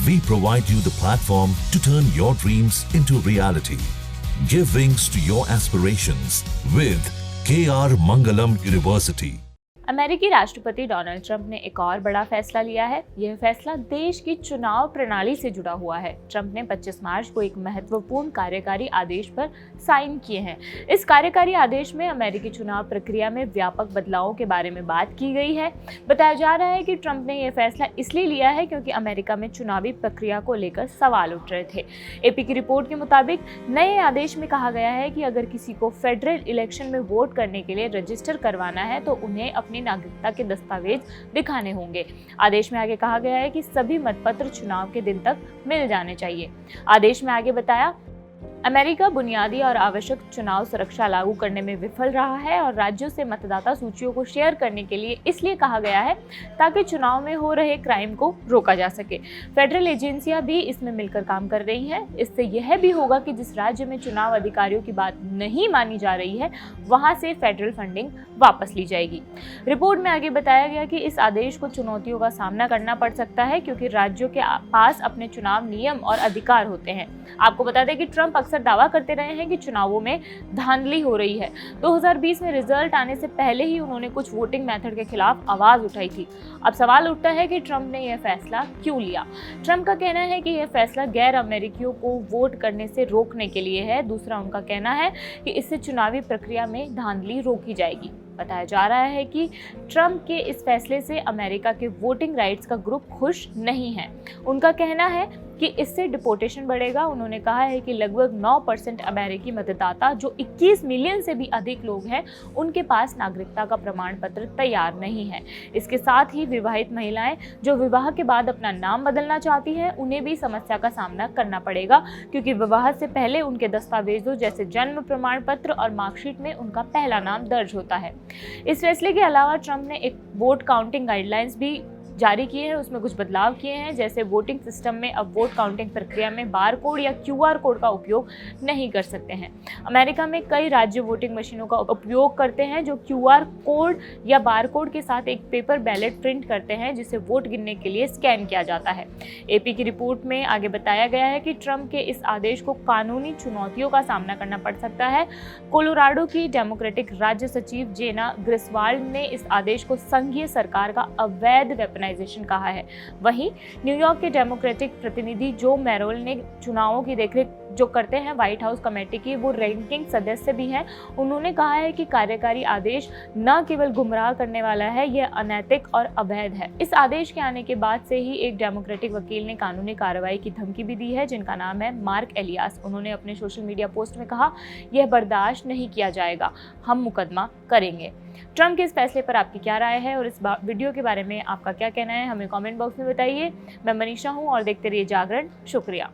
We provide you the platform to turn your dreams into reality. Give wings to your aspirations with KR Mangalam University. अमेरिकी राष्ट्रपति Donald Trump ने एक और बड़ा फैसला लिया है। यह फैसला देश की चुनाव प्रणाली से जुड़ा हुआ है। ट्रंप ने 25 मार्च को एक महत्वपूर्ण कार्यकारी आदेश पर साइन किए हैं। इस कार्यकारी आदेश में अमेरिकी चुनाव प्रक्रिया में व्यापक बदलावों के बारे में बात की गई है। बताया जा रहा है कि ट्रंप ने यह फैसला इसलिए लिया है क्योंकि अमेरिका में चुनावी प्रक्रिया को लेकर सवाल उठ रहे थे। एपी की रिपोर्ट के मुताबिक नए आदेश में कहा गया है कि अगर किसी को फेडरल इलेक्शन में वोट करने के लिए रजिस्टर करवाना है तो उन्हें अपनी नागरिकता के दस्तावेज दिखाने होंगे। आदेश में आगे कहा गया है कि सभी मतपत्र चुनाव के दिन तक मिल जाने चाहिए। आदेश में आगे बताया, अमेरिका बुनियादी और आवश्यक चुनाव सुरक्षा लागू करने में विफल रहा है और राज्यों से मतदाता सूचियों को शेयर करने के लिए इसलिए कहा गया है ताकि चुनाव में हो रहे क्राइम को रोका जा सके। फेडरल एजेंसियां भी इसमें मिलकर काम कर रही हैं। इससे यह भी होगा कि जिस राज्य में चुनाव अधिकारियों की बात नहीं मानी जा रही है वहां से फेडरल फंडिंग वापस ली जाएगी। रिपोर्ट में आगे बताया गया कि इस आदेश को चुनौतियों का सामना करना पड़ सकता है क्योंकि राज्यों के पास अपने चुनाव नियम और अधिकार होते हैं। आपको बता दें कि ट्रंप अक्सर दावा करते रहे हैं कि चुनावों में धांधली हो रही है। 2020 में रिजल्ट आने से पहले ही उन्होंने कुछ वोटिंग मेथड के खिलाफ आवाज उठाई थी। अब सवाल उठता है कि ट्रंप ने यह फैसला क्यों लिया। ट्रंप का कहना है कि यह फैसला गैर अमेरिकियों को वोट करने से रोकने के लिए है। दूसरा उनका कहना है कि इससे चुनावी प्रक्रिया में धांधली रोकी जाएगी। बताया जा रहा है कि ट्रंप के इस फैसले से अमेरिका के वोटिंग राइट्स का ग्रुप खुश नहीं है। उनका कहना है कि इससे डिपोर्टेशन बढ़ेगा। उन्होंने कहा है कि लगभग 9% अमेरिकी मतदाता जो 21 मिलियन से भी अधिक लोग हैं उनके पास नागरिकता का प्रमाण पत्र तैयार नहीं है। इसके साथ ही विवाहित महिलाएं जो विवाह के बाद अपना नाम बदलना चाहती हैं उन्हें भी समस्या का सामना करना पड़ेगा क्योंकि विवाह से पहले उनके दस्तावेजों जैसे जन्म प्रमाण पत्र और मार्कशीट में उनका पहला नाम दर्ज होता है। इस फैसले के अलावा ट्रंप ने एक वोट काउंटिंग गाइडलाइंस भी जारी किए हैं। उसमें कुछ बदलाव किए हैं, जैसे वोटिंग सिस्टम में अब वोट काउंटिंग प्रक्रिया में बार कोड या QR कोड का उपयोग नहीं कर सकते हैं। अमेरिका में कई राज्य वोटिंग मशीनों का उपयोग करते हैं जो QR कोड या बार कोड के साथ एक पेपर बैलेट प्रिंट करते हैं जिसे वोट गिनने के लिए स्कैन किया जाता है। एपी की रिपोर्ट में आगे बताया गया है कि ट्रंप के इस आदेश को कानूनी चुनौतियों का सामना करना पड़ सकता है। कोलोराडो की डेमोक्रेटिक राज्य सचिव जेना ग्रिसवाल्ड ने इस आदेश को संघीय सरकार का अवैध कहा है। वहीं न्यूयॉर्क के डेमोक्रेटिक प्रतिनिधि जो मैरोल ने चुनावों की देखरेख जो करते हैं व्हाइट हाउस कमेटी की वो रैंकिंग सदस्य भी हैं। उन्होंने कहा है कि कार्यकारी आदेश न केवल गुमराह करने वाला है, यह अनैतिक और अवैध है। इस आदेश के आने के बाद से ही एक डेमोक्रेटिक वकील ने कानूनी कार्रवाई की धमकी भी दी है जिनका नाम है मार्क एलियास। उन्होंने अपने सोशल मीडिया पोस्ट में कहा, यह बर्दाश्त नहीं किया जाएगा, हम मुकदमा करेंगे। ट्रंप के इस फैसले पर आपकी क्या राय है और इस वीडियो के बारे में आपका क्या कहना है हमें कमेंट बॉक्स में बताइए। मैं मनीषा हूँ और देखते रहिए जागरण। शुक्रिया।